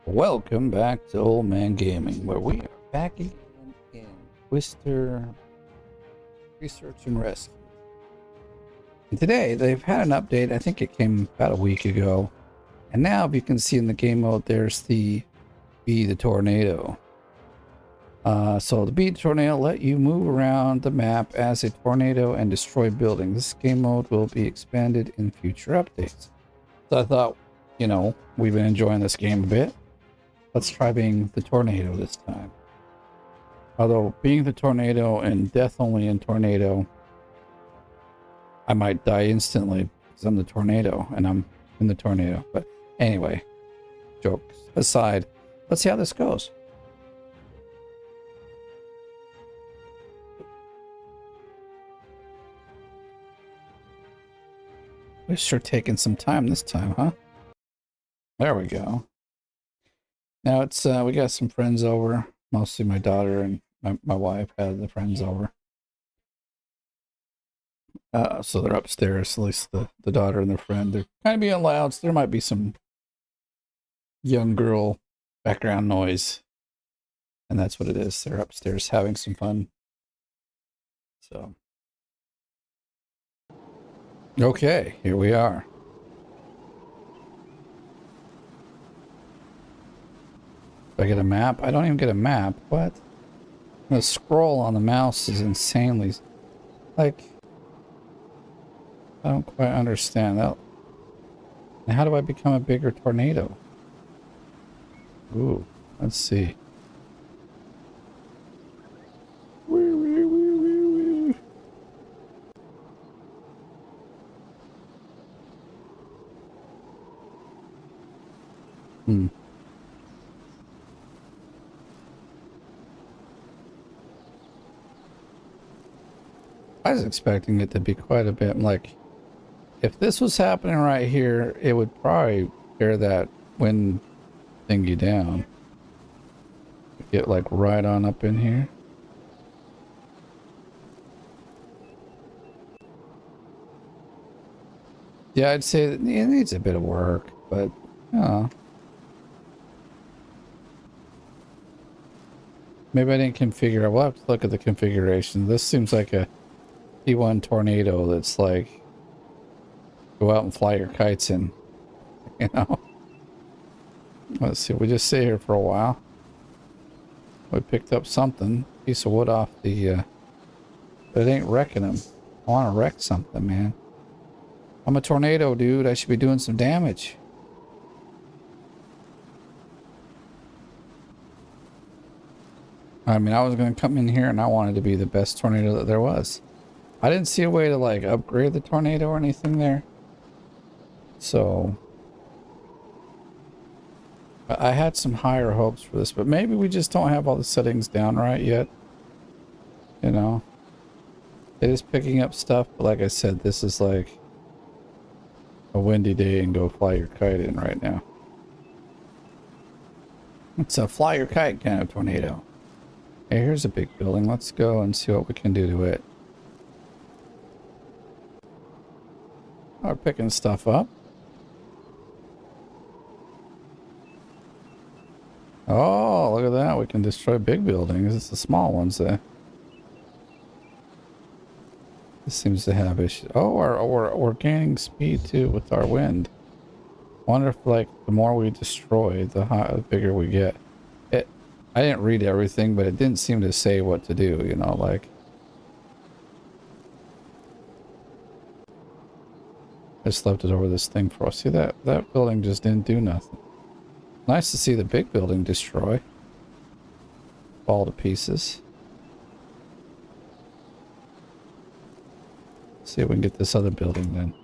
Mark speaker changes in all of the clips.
Speaker 1: Welcome back to Old Man Gaming, where we are back again in Twister Research and Rescue. And today they've had an update. I think it came about a week ago. And now, if you can see in the game mode, there's the Tornado. So the Be the Tornado let you move around the map as a tornado and destroy buildings. This game mode will be expanded in future updates. So I thought, we've been enjoying this game a bit. Let's try being the tornado this time. Although being the tornado and death only in tornado, I might die instantly because I'm the tornado and I'm in the tornado. But anyway, jokes aside, let's see how this goes. We're sure taking some time this time, huh? There we go. Now it's we got some friends over, mostly my daughter and my wife had the friends over. So they're upstairs, at least the daughter and the friend. They're kind of being loud, so there might be some young girl background noise. And that's what it is. They're upstairs having some fun. So. Okay, here we are. Do I get a map? I don't even get a map. What? The scroll on the mouse is insanely... Like... I don't quite understand that. Now how do I become a bigger tornado? Ooh, let's see. I was expecting it to be quite a bit. Like, if this was happening right here, it would probably tear that wind thingy down. Get like right on up in here. Yeah, I'd say that it needs a bit of work, but maybe I didn't configure. We'll have to look at the configuration. This seems like a T1 tornado that's like go out and fly your kites in, Let's see, we just stay here for a while. We picked up something, piece of wood off the, but it ain't wrecking them. I want to wreck something, man. I'm a tornado, dude. I should be doing some damage. I mean, I was going to come in here and I wanted to be the best tornado that there was. I didn't see a way to like upgrade the tornado or anything there. So I had some higher hopes for this, but maybe we just don't have all the settings down right yet. It is picking up stuff, but like I said, this is like a windy day and go fly your kite in right now. It's a fly your kite kind of tornado. Hey, here's a big building. Let's go and see what we can do to it. We're picking stuff up. Oh, look at that. We can destroy big buildings. It's the small ones there. This seems to have issues. Oh, we're gaining speed too with our wind. Wonder if like the more we destroy, the bigger we get. I didn't read everything, but it didn't seem to say what to do, like. I just left it over this thing for us. See that building just didn't do nothing. Nice to see the big building destroy. Fall to pieces. See if we can get this other building then.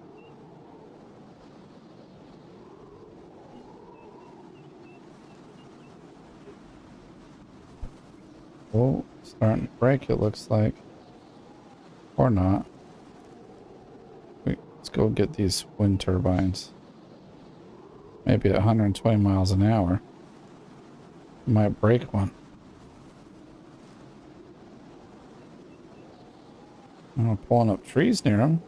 Speaker 1: Oh, starting to break, it looks like. Or not. Let's go get these wind turbines. Maybe at 120 miles an hour. Might break one. I'm pulling up trees near them.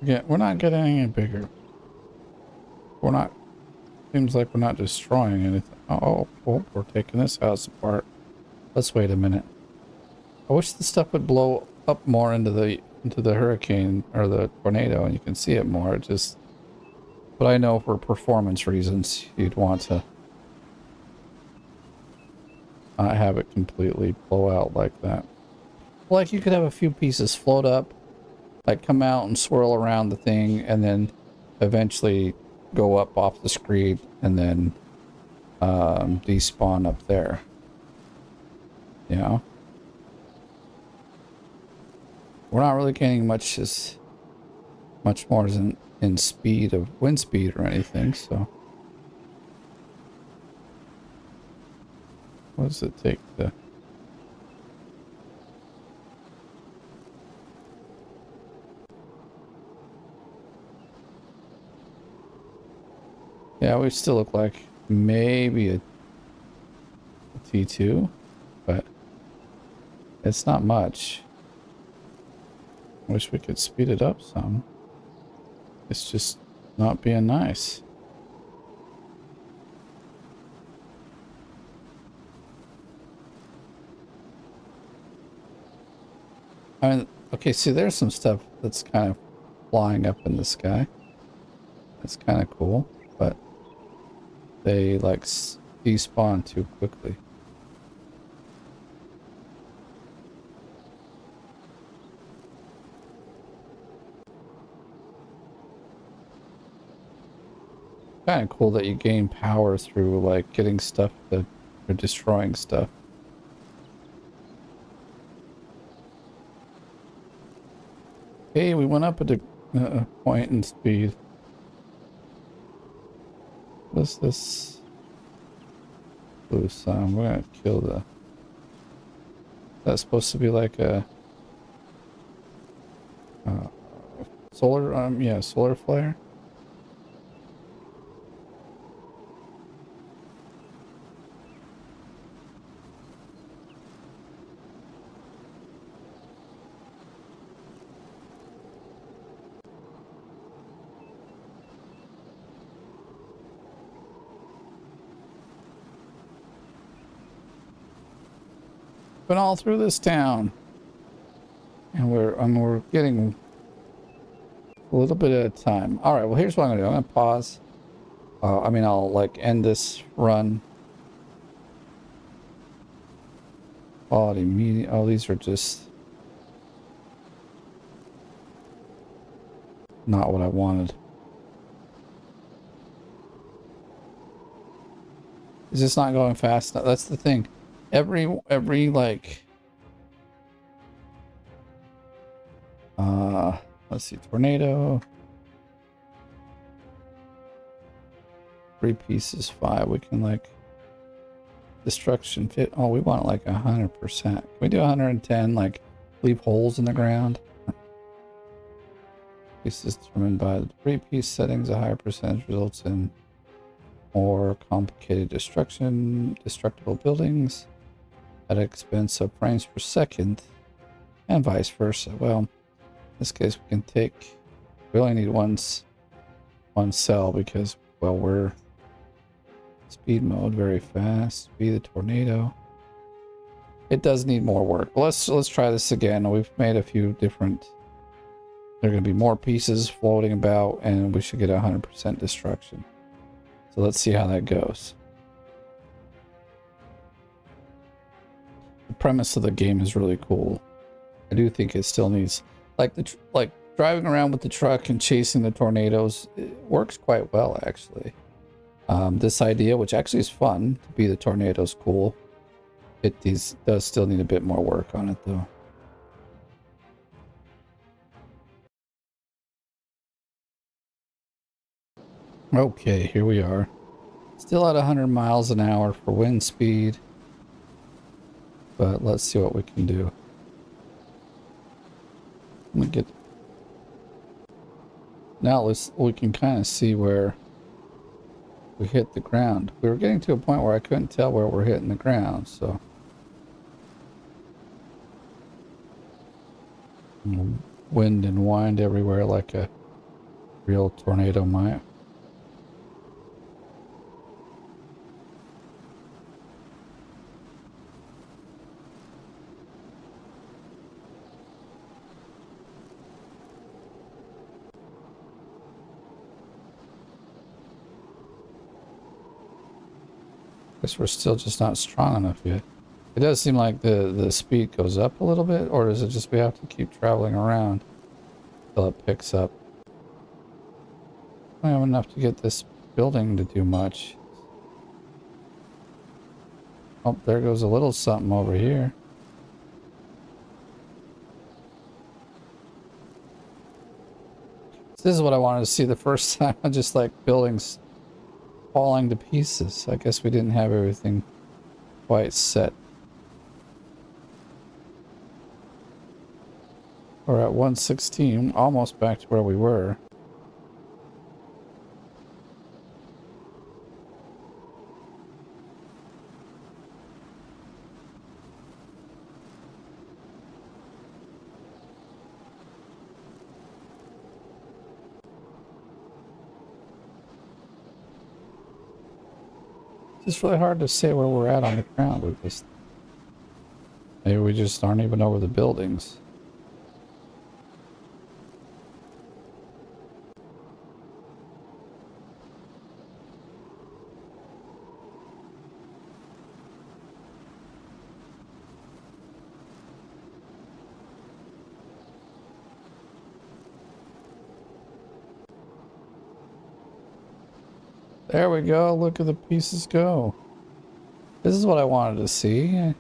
Speaker 1: Yeah, we're not getting any bigger. We're not. Seems like we're not destroying anything. Oh, we're taking this house apart. Let's wait a minute. I wish the stuff would blow up more into the hurricane or the tornado, and you can see it more. But I know for performance reasons, you'd want to not have it completely blow out like that. Like you could have a few pieces float up, like come out and swirl around the thing, and then eventually go up off the screen, and then despawn up there. You know? We're not really gaining much more in speed of wind speed or anything, so what does it take to yeah, we still look like maybe a T2, but it's not much. Wish we could speed it up some. It's just not being nice. I mean, okay, see, there's some stuff that's kind of flying up in the sky. That's kind of cool, but they like despawn too quickly. Kind of cool that you gain power through like getting stuff that or destroying stuff. Hey, we went up at a point in speed. What's this blue sign? We're gonna kill the. That's supposed to be like a solar. Yeah, solar flare. Been all through this town, and we're getting a little bit at a time. All right, well here's what I'm gonna do. I'm gonna pause. I mean, I'll like end this run. Quality media. Oh, these are just not what I wanted. Is this not going fast enough? That's the thing. Every like let's see, tornado. 3 pieces, 5. We can like destruction fit. Oh, we want like 100%. Can we do 110? Like leave holes in the ground. Pieces determined by the 3-piece settings. A higher percentage results in more complicated destructible buildings at an expense of frames per second, and vice versa. Well, in this case, we can take. We only need one cell because, well, we're speed mode, very fast. Be the tornado. It does need more work. Let's try this again. We've made a few different. There are going to be more pieces floating about, and we should get 100% destruction. So let's see how that goes. The premise of the game is really cool. I do think it still needs, like driving around with the truck and chasing the tornadoes. It works quite well, actually. This idea, which actually is fun to be the tornado, is cool. It does still need a bit more work on it, though. Okay, here we are. Still at 100 miles an hour for wind speed. But let's see what we can do. Let me get... Now we can kind of see where we hit the ground. We were getting to a point where I couldn't tell where we're hitting the ground, so... Wind and wind everywhere like a Real tornado might. Guess we're still just not strong enough yet. It does seem like the speed goes up a little bit, or does it just we have to keep traveling around until it picks up? I don't have enough to get this building to do much. Oh, there goes a little something over here. This is what I wanted to see the first time. Just like buildings falling to pieces. I guess we didn't have everything quite set. We're at 116, almost back to where we were. It's really hard to say where we're at on the ground with this. Maybe we just aren't even over the buildings. There we go. Look at the pieces go. This is what I wanted to see.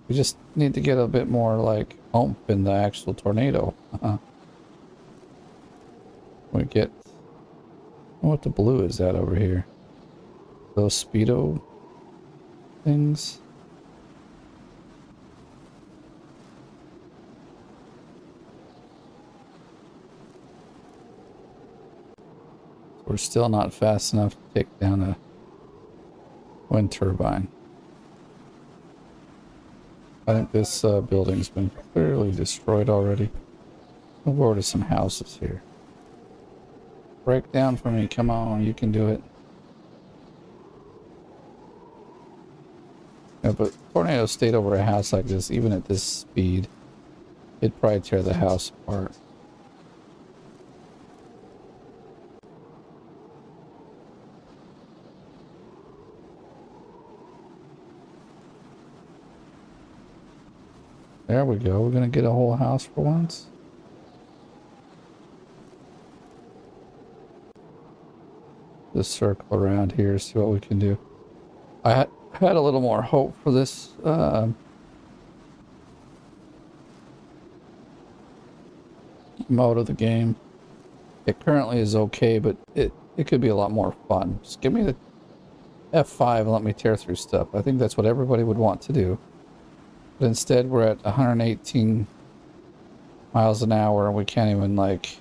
Speaker 1: We just need to get a bit more like oomph in the actual tornado. We get what the blue is that over here? Those speedo things. We're still not fast enough to take down a wind turbine. I think this building's been clearly destroyed already. We'll go over to some houses here. Break down for me, come on, you can do it. Yeah, but tornado stayed over a house like this, even at this speed, it'd probably tear the house apart. There we go. We're gonna get a whole house for once. Just circle around here, see what we can do. I had a little more hope for this mode of the game. It currently is okay, but it could be a lot more fun. Just give me the F5 and let me tear through stuff. I think that's what everybody would want to do. But instead we're at 118 miles an hour and we can't even like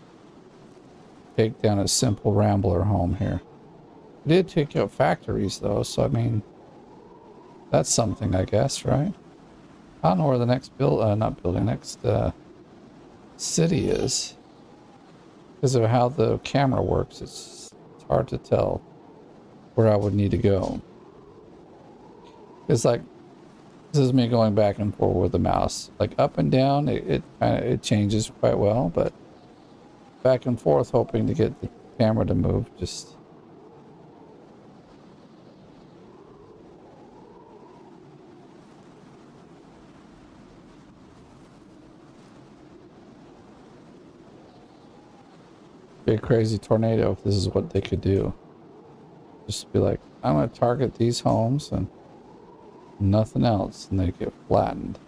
Speaker 1: take down a simple Rambler home here. We did take out factories though, so I mean, that's something I guess, right? I don't know where the next next city is. Because of how the camera works, it's hard to tell where I would need to go. It's like, this is me going back and forth with the mouse. Like up and down, it changes quite well, but back and forth hoping to get the camera to move just... Be a crazy tornado if this is what they could do. Just be like, I'm going to target these homes and nothing else, and they get flattened.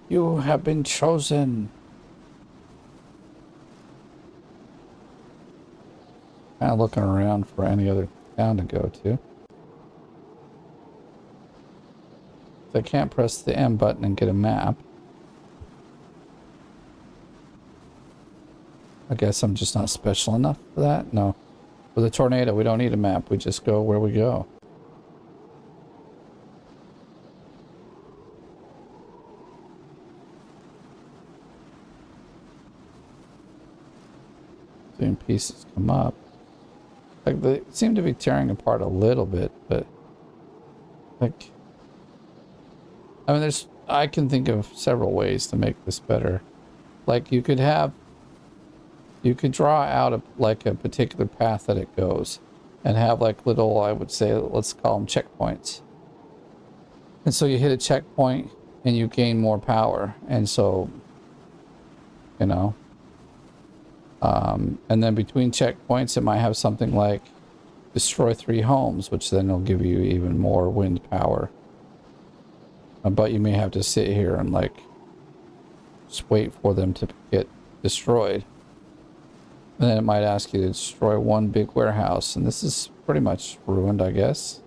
Speaker 1: You have been chosen. Kind of looking around for any other town to go to. I can't press the M button and get a map. I guess I'm just not special enough for that? No. With a tornado, we don't need a map. We just go where we go. Seeing pieces come up. Like, they seem to be tearing apart a little bit, but like, I mean, I can think of several ways to make this better. Like, you could draw out like a particular path that it goes and have like little, I would say, let's call them checkpoints. And so you hit a checkpoint and you gain more power. And so, you know, and then between checkpoints, it might have something like destroy 3 homes, which then will give you even more wind power. But you may have to sit here and like just wait for them to get destroyed. And then it might ask you to destroy 1 big warehouse, and this is pretty much ruined, I guess.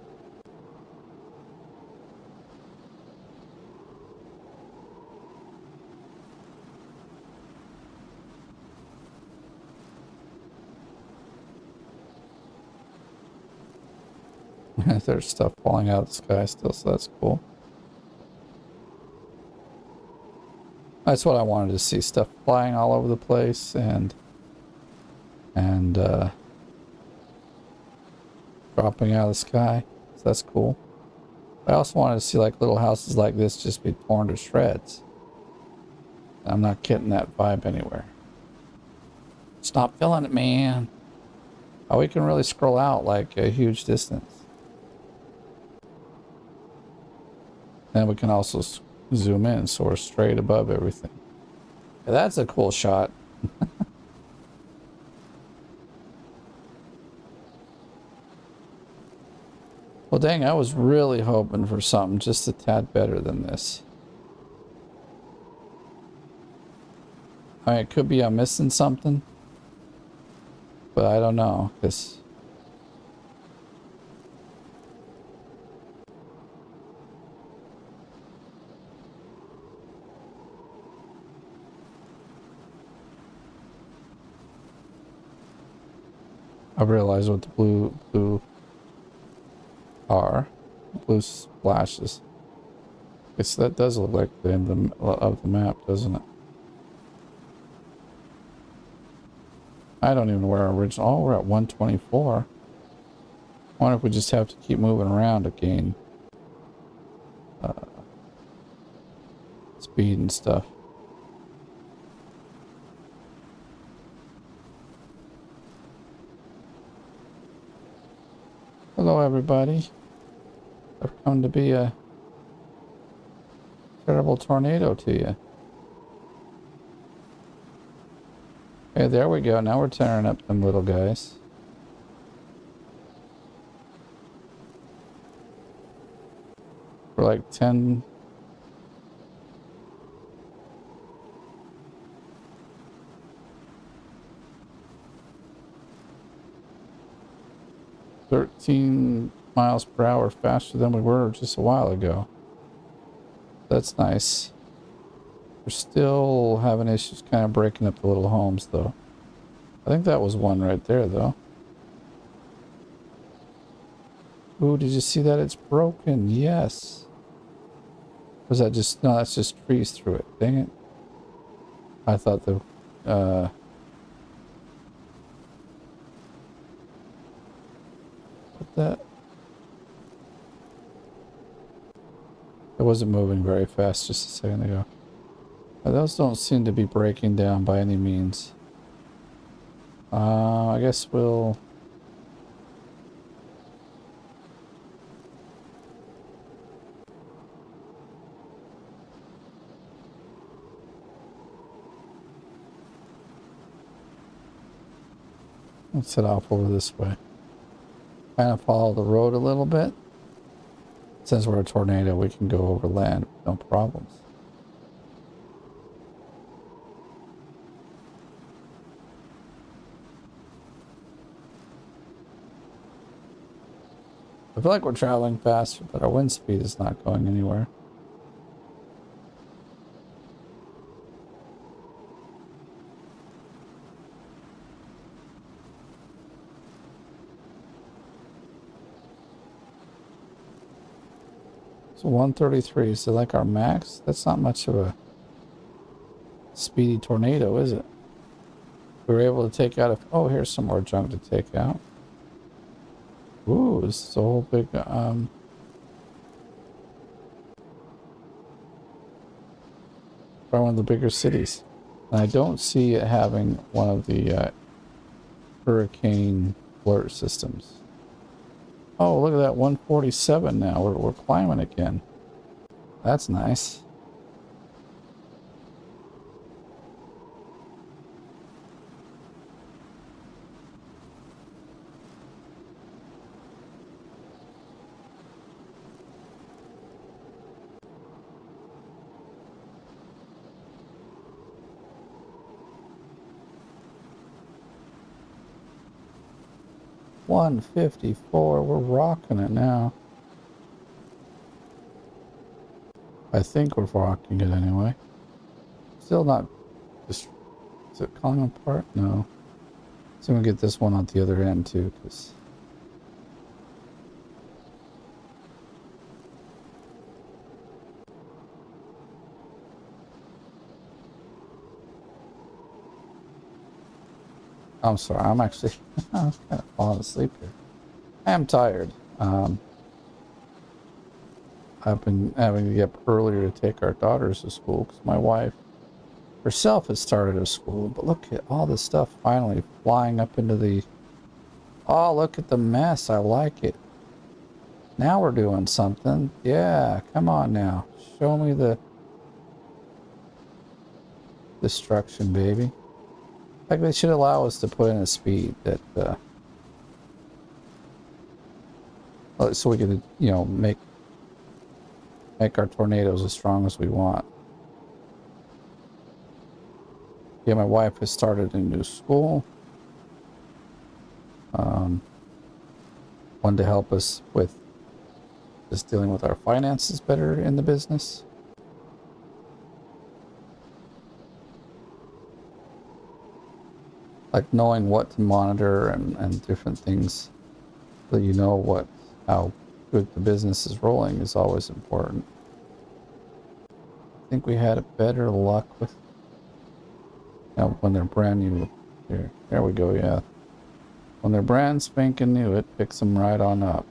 Speaker 1: There's stuff falling out of the sky still, so that's cool. That's what I wanted to see, stuff flying all over the place and dropping out of the sky. So that's cool. I also wanted to see like little houses like this just be torn to shreds. I'm not getting that vibe anywhere. Stop feeling it, man. Oh, we can really scroll out like a huge distance. And we can also zoom in so we're straight above everything. Yeah, that's a cool shot. Well, dang, I was really hoping for something just a tad better than this. I mean, it could be I'm missing something, but I don't know, because I realized what the blue are. Blue splashes. Guess that does look like the end of the map, doesn't it? I don't even know where our original... Oh, we're at 124. I wonder if we just have to keep moving around to gain speed and stuff. Hello, everybody. I've come to be a terrible tornado to you. Okay, there we go. Now we're tearing up them little guys. We're like 10... "13 miles per hour faster than we were just a while ago." That's nice. We're still having issues kind of breaking up the little homes, though. I think that was one right there, though. Ooh, did you see that? It's broken. Yes. Was that just... No, that's just trees through it. Dang it. I thought the... What that... It wasn't moving very fast just a second ago. Those don't seem to be breaking down by any means. I guess we'll... Let's head off over this way. Kind of follow the road a little bit. Since we're a tornado, we can go over land with no problems. I feel like we're traveling faster, but our wind speed is not going anywhere. So 133, so like our max? That's not much of a speedy tornado, is it? We were able to take out oh, here's some more junk to take out. Ooh, this is a whole big, probably one of the bigger cities. And I don't see it having one of the hurricane alert systems. Oh, look at that, 147 now. We're climbing again. That's nice. $154. We're rocking it now. I think we're rocking it anyway. Still not just. Is it calling apart? No. So we'll get this one on the other end too, because. I'm sorry. I'm actually. I'm kind of falling asleep here. I am tired. I've been having to get up earlier to take our daughters to school because my wife herself has started a school. But look at all this stuff finally flying up into the. Oh, look at the mess. I like it. Now we're doing something. Yeah, come on now. Show me the destruction, baby. Like they should allow us to put in a speed that, so we can, you know, make our tornadoes as strong as we want. Yeah, my wife has started a new school. One to help us with just dealing with our finances better in the business. Like knowing what to monitor and different things so you know how good the business is rolling is always important. I think we had a better luck with, you know, when they're brand new. Here, there we go, yeah. When they're brand spanking new, it picks them right on up.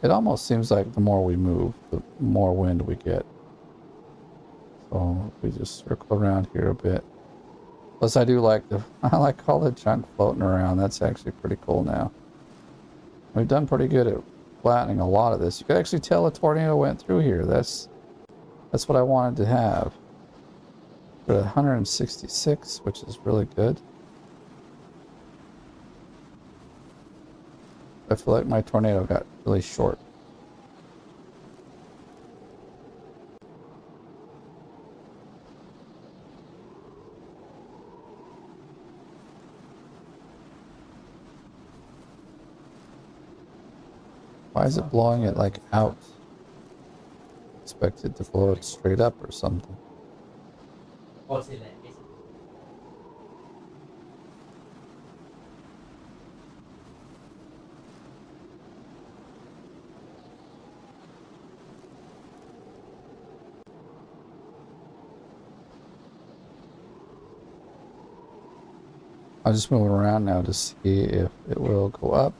Speaker 1: It almost seems like the more we move, the more wind we get. So we just circle around here a bit. Plus I do like I like all the junk floating around. That's actually pretty cool now. We've done pretty good at flattening a lot of this. You could actually tell a tornado went through here. That's what I wanted to have. We're at 166, which is really good. I feel like my tornado got really short. Why is it blowing it like out? Expect it to blow it straight up or something. I'll just move it around now to see if it will go up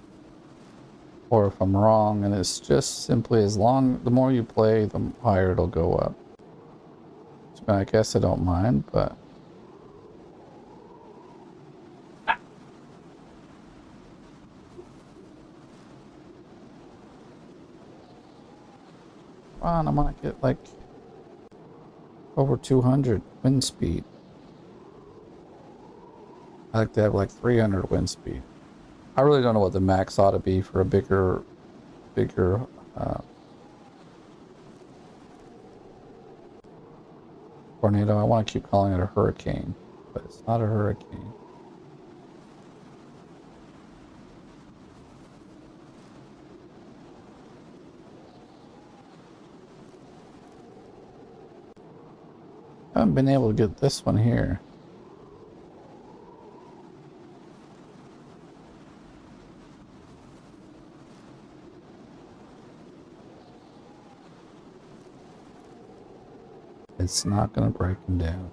Speaker 1: or if I'm wrong, and it's just simply the more you play, the higher it'll go up. So I guess I don't mind, but come on, I might get like over 200 wind speed. I like to have like 300 wind speed. I really don't know what the max ought to be for a bigger tornado. I want to keep calling it a hurricane, but it's not a hurricane. I haven't been able to get this one here. It's not going to break him down.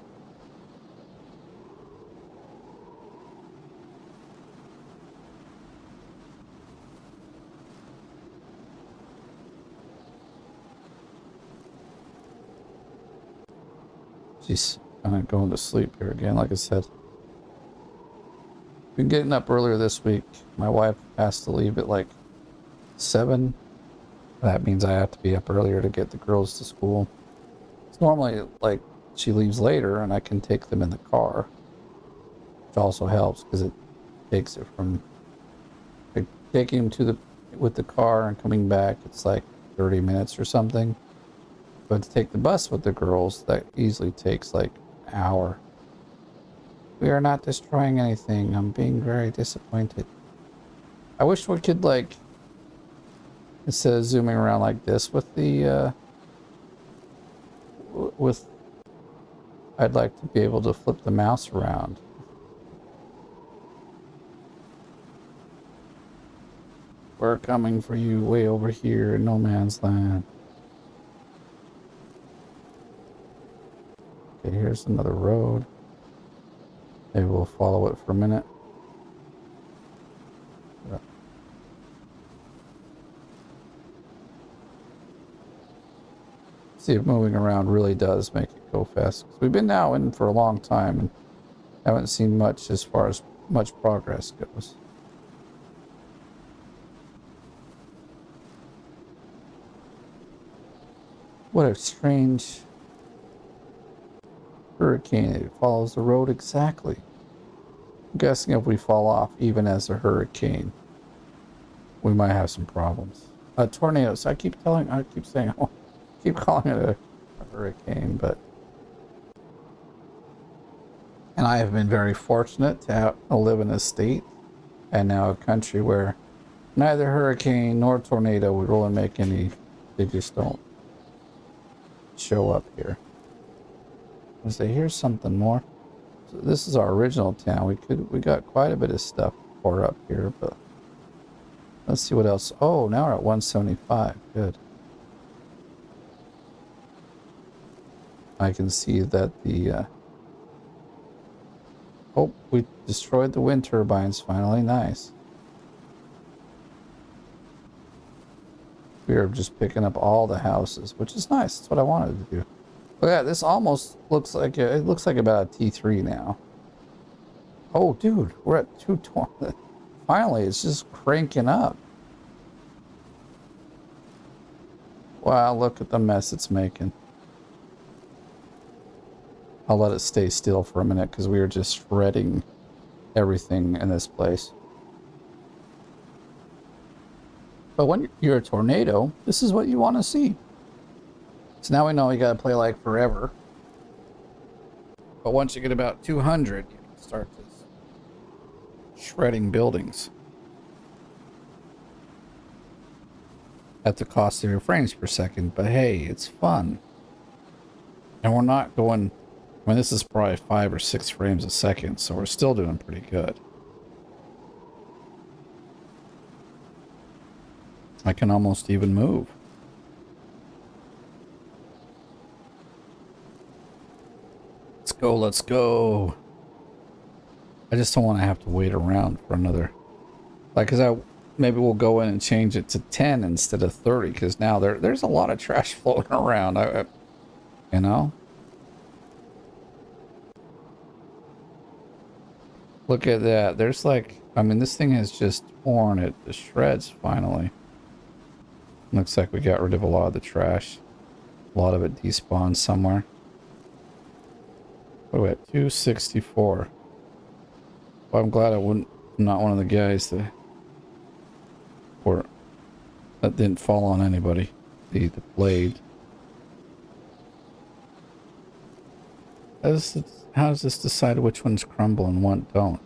Speaker 1: She's kind of going to sleep here again, like I said. Been getting up earlier this week. My wife has to leave at like 7. That means I have to be up earlier to get the girls to school. It's normally like she leaves later and I can take them in the car, which also helps because it takes it from like, taking them to the with the car and coming back. It's like 30 minutes or something. But to take the bus with the girls, that easily takes like an hour. We are not destroying anything. I'm being very disappointed. I wish we could like, instead of zooming around like this with the, I'd like to be able to flip the mouse around. We're coming for you way over here in no man's land. Okay, here's another road. Maybe we'll follow it for a minute. See if moving around really does make it go fast. We've been now in for a long time and haven't seen much as far as much progress goes. What a strange hurricane. It follows the road exactly. I'm guessing if we fall off even as a hurricane, we might have some problems. Tornadoes. I keep saying, keep calling it a hurricane, but. And I have been very fortunate to live in a state and now a country where neither hurricane nor tornado would really make any, they just don't show up here. I say, here's something more. So this is our original town. We got quite a bit of stuff for up here, but let's see what else. Oh, now we're at 175. Good. I can see that the oh, we destroyed the wind turbines finally. Nice. We are just picking up all the houses, which is nice. That's what I wanted to do. Look at this. Almost looks like it looks like about a T3 now. Oh, dude, we're at 220. Finally, it's just cranking up. Wow, look at the mess it's making. I'll let it stay still for a minute because we are just shredding everything in this place. But when you're a tornado, this is what you want to see. So now we know you got to play like forever. But once you get about 200, you can start this shredding buildings at the cost of your frames per second. But hey, it's fun. And we're not going, I mean, this is probably 5 or 6 frames a second, so we're still doing pretty good. I can almost even move. Let's go, let's go. I just don't want to have to wait around for another. Like, cause maybe we'll go in and change it to 10 instead of 30, because now there's a lot of trash floating around. You know? Look at that. There's like, I mean, this thing has just torn it to shreds finally. Looks like we got rid of a lot of the trash. A lot of it despawned somewhere. What are we at? 264. Well, I'm glad I'm not one of the guys that didn't fall on anybody. The blade. How does this decide which ones crumble and what don't?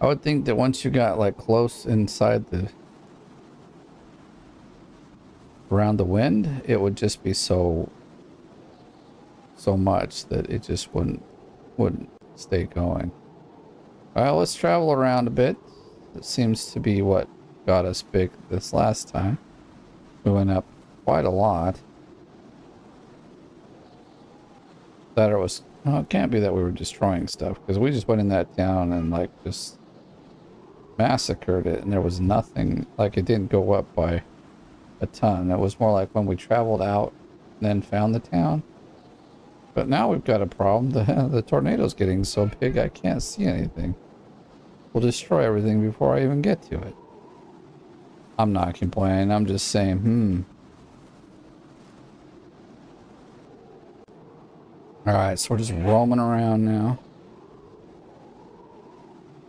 Speaker 1: I would think that once you got like close inside around the wind, it would just be so much that it just wouldn't stay going. Well, let's travel around a bit. It seems to be what got us big this last time. We went up quite a lot. That it was, no, it can't be that we were destroying stuff, because we just went in that town and like just massacred it, and there was nothing, like it didn't go up by a ton. It was more like when we traveled out and then found the town. But now we've got a problem. The tornado's getting so big I can't see anything. We'll destroy everything before I even get to it. I'm not complaining. I'm just saying, Alright, so we're just roaming around now.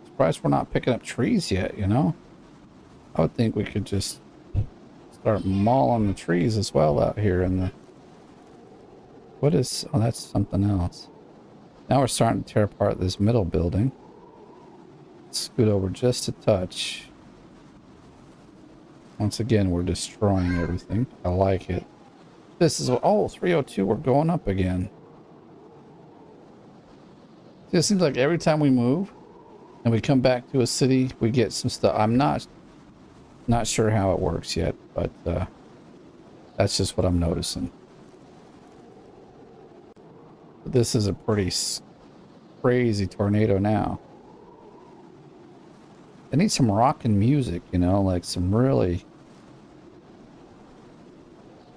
Speaker 1: Surprised we're not picking up trees yet, you know? I would think we could just start mauling the trees as well out here in the... What is... Oh, that's something else. Now we're starting to tear apart this middle building. Scoot over just a touch. Once again, we're destroying everything. I like it. This is... Oh, 302, we're going up again. See, it seems like every time we move and we come back to a city, we get some stuff. I'm not sure how it works yet, but that's just what I'm noticing. But this is a pretty crazy tornado now. I need some rockin' music, you know, like some really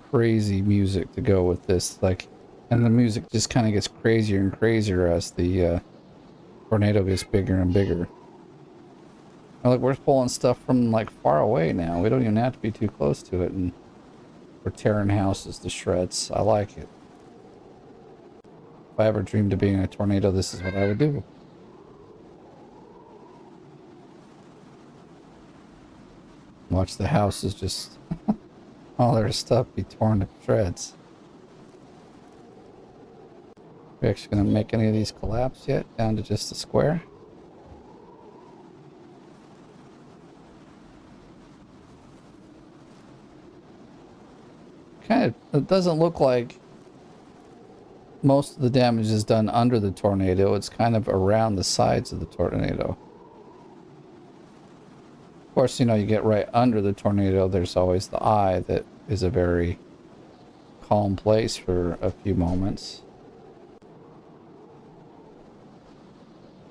Speaker 1: crazy music to go with this. Like, and the music just kind of gets crazier and crazier as the tornado gets bigger and bigger. Like, we're pulling stuff from like far away now. We don't even have to be too close to it, and we're tearing houses to shreds. I like it. If I ever dreamed of being a tornado, this is what I would do. Watch the houses just all their stuff be torn to shreds. We actually gonna make any of these collapse yet? Down to just a square? Kind of, it doesn't look like most of the damage is done under the tornado. It's kind of around the sides of the tornado. Of course, you know, you get right under the tornado, there's always the eye that is a very calm place for a few moments.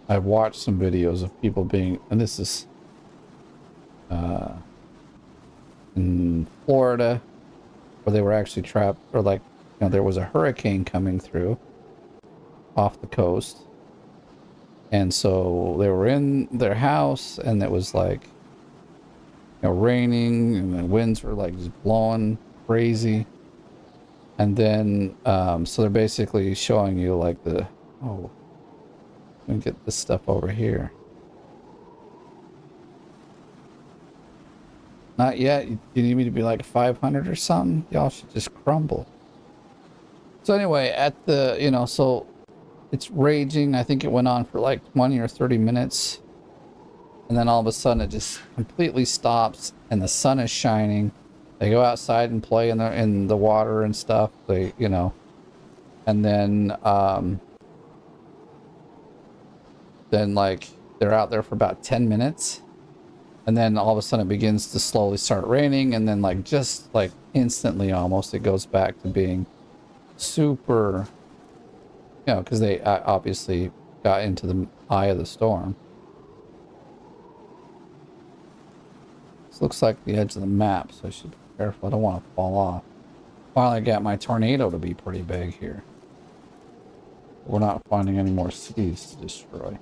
Speaker 1: I've watched some videos of people being, and this is in Florida, where they were actually trapped, or like, you know, there was a hurricane coming through off the coast. And so they were in their house, and it was like, you know, raining, and the winds were like just blowing crazy. And then, so they're basically showing you like the, oh, let me get this stuff over here. Not yet. You need me to be like 500 or something? Y'all should just crumble. So anyway, at the, you know, so it's raging. I think it went on for like 20 or 30 minutes. And then all of a sudden it just completely stops and the sun is shining. They go outside and play in the water and stuff. They, you know, and then like they're out there for about 10 minutes. And then all of a sudden it begins to slowly start raining. And then like just like instantly almost it goes back to being super, you know, because they obviously got into the eye of the storm. This looks like the edge of the map, so I should be careful. I don't want to fall off. Finally got my tornado to be pretty big here. We're not finding any more cities to destroy.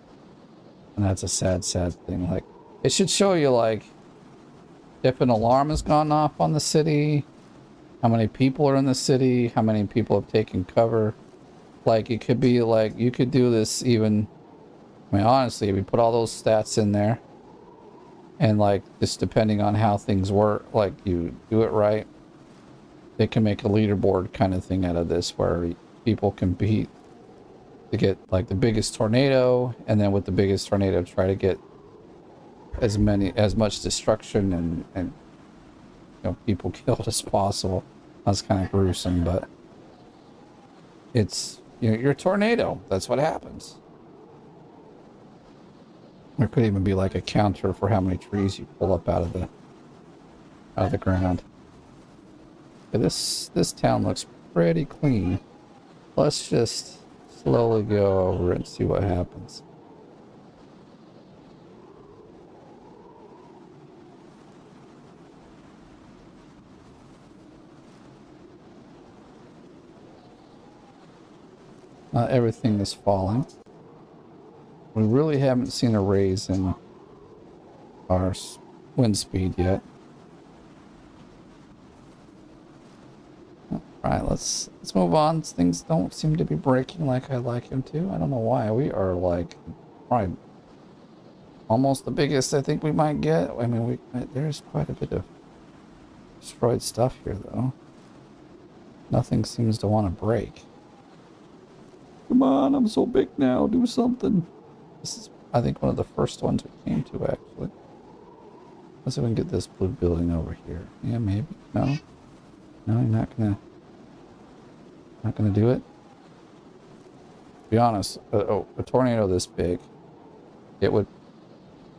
Speaker 1: And that's a sad, sad thing. Like, it should show you, like, if an alarm has gone off on the city, how many people are in the city, how many people have taken cover. Like, it could be, like, you could do this even, I mean, honestly, if you put all those stats in there, and, like, just depending on how things work, like, you do it right, they can make a leaderboard kind of thing out of this, where people compete to get, like, the biggest tornado, and then with the biggest tornado, try to get as much destruction and you know, people killed as possible. That's kind of gruesome, but it's, you know, you're a tornado. That's what happens. There could even be like a counter for how many trees you pull up out of the ground. Yeah, this town looks pretty clean. Let's just slowly go over and see what happens. Not everything is falling. We really haven't seen a raise in our wind speed yet. Alright, let's move on. Things don't seem to be breaking like I'd like them to. I don't know why. We are like probably almost the biggest I think we might get. I mean, there's quite a bit of destroyed stuff here though. Nothing seems to want to break. Come on, I'm so big now. Do something. This is, I think, one of the first ones we came to, actually. Let's see if we can get this blue building over here. Yeah, maybe. No? No, you're not gonna do it? To be honest, a tornado this big, it would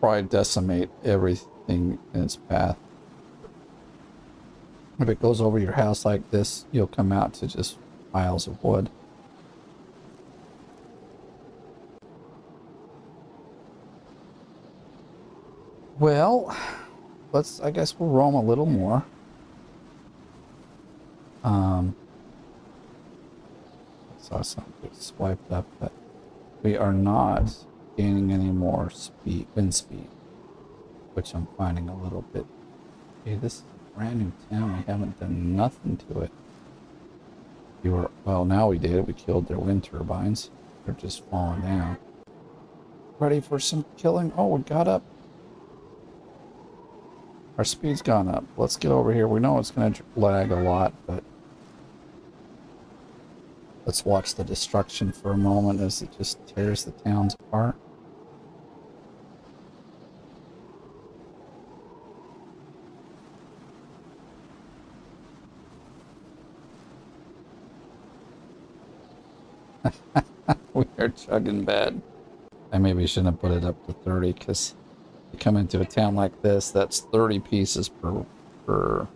Speaker 1: probably decimate everything in its path. If it goes over your house like this, you'll come out to just piles of wood. Well, I guess we'll roam a little more. I saw something swiped up, but we are not gaining any more wind speed, which I'm finding a little bit. Hey, this is a brand new town. We haven't done nothing to it. Well, now we did. We killed their wind turbines. They're just falling down. Ready for some killing? Oh, we got up. Our speed's gone up. Let's get over here. We know it's going to lag a lot, but let's watch the destruction for a moment as it just tears the towns apart. We are chugging bad. I maybe shouldn't have put it up to 30 because you come into a town like this, that's 30 pieces per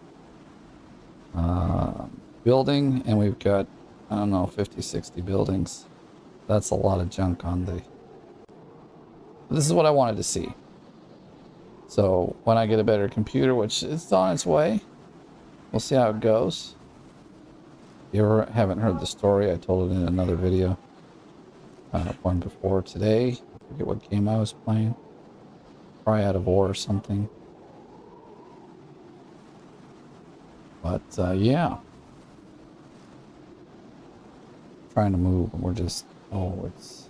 Speaker 1: building, and we've got, I don't know, 50, 60 buildings. That's a lot of junk on the... This is what I wanted to see. So when I get a better computer, which is on its way, we'll see how it goes. If you ever haven't heard the story, I told it in another video. One before today. I forget what game I was playing. Probably out of war or something. But yeah. Trying to move and we're just, oh, it's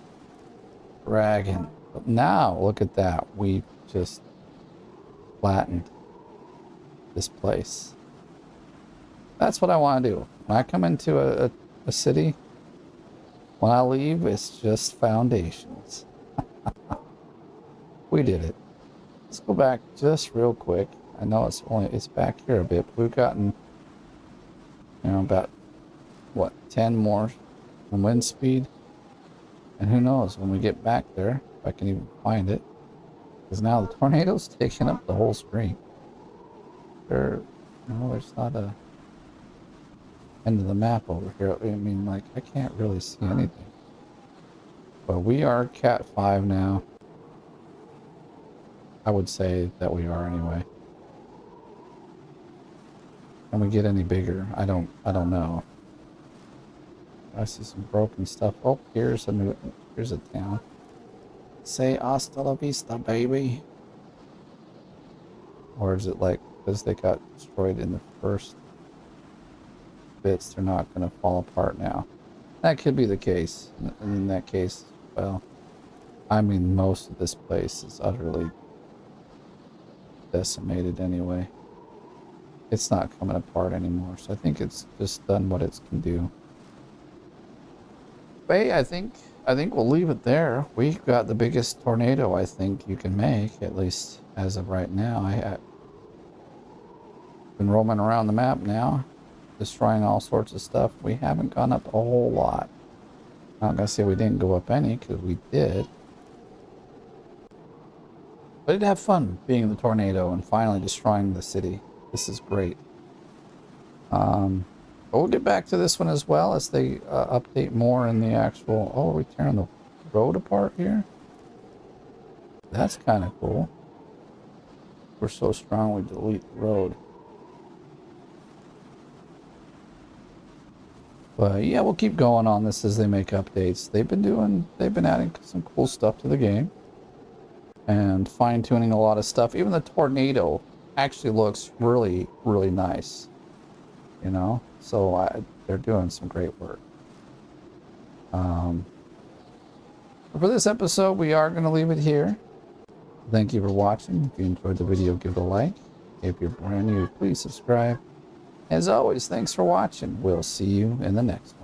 Speaker 1: dragging. But now look at that. We just flattened this place. That's what I want to do. When I come into a city, when I leave, it's just foundations. We did it. Let's go back just real quick. I know it's back here a bit, but we've gotten, about, what, 10 more from wind speed? And who knows, when we get back there, if I can even find it. Because now the tornado's taking up the whole screen. There's not a end of the map over here. I mean, like, I can't really see anything. But we are Cat 5 now. I would say that we are anyway. Can we get any bigger? I don't know. I see some broken stuff. Oh, here's a town. Say hasta la vista, baby. Or is it like, because they got destroyed in the first bits, they're not going to fall apart now? That could be the case. And in that case, well, I mean, most of this place is utterly decimated anyway. It's not coming apart anymore, so I think it's just done what it can do. But hey, I think we'll leave it there. We've got the biggest tornado I think you can make, at least as of right now. I've been roaming around the map now, destroying all sorts of stuff. We haven't gone up a whole lot. I'm not gonna say we didn't go up any, because we did. But it'd have fun being the tornado and finally destroying the city. This is great. But we'll get back to this one as well as they update more in the actual... Oh, are we tearing the road apart here? That's kind of cool. We're so strong we delete the road. But yeah, we'll keep going on this as they make updates. They've been adding some cool stuff to the game. And fine-tuning a lot of stuff. Even the tornado actually looks really, really nice. You know? So they're doing some great work. For this episode, we are going to leave it here. Thank you for watching. If you enjoyed the video, give it a like. If you're brand new, please subscribe. As always, thanks for watching. We'll see you in the next one.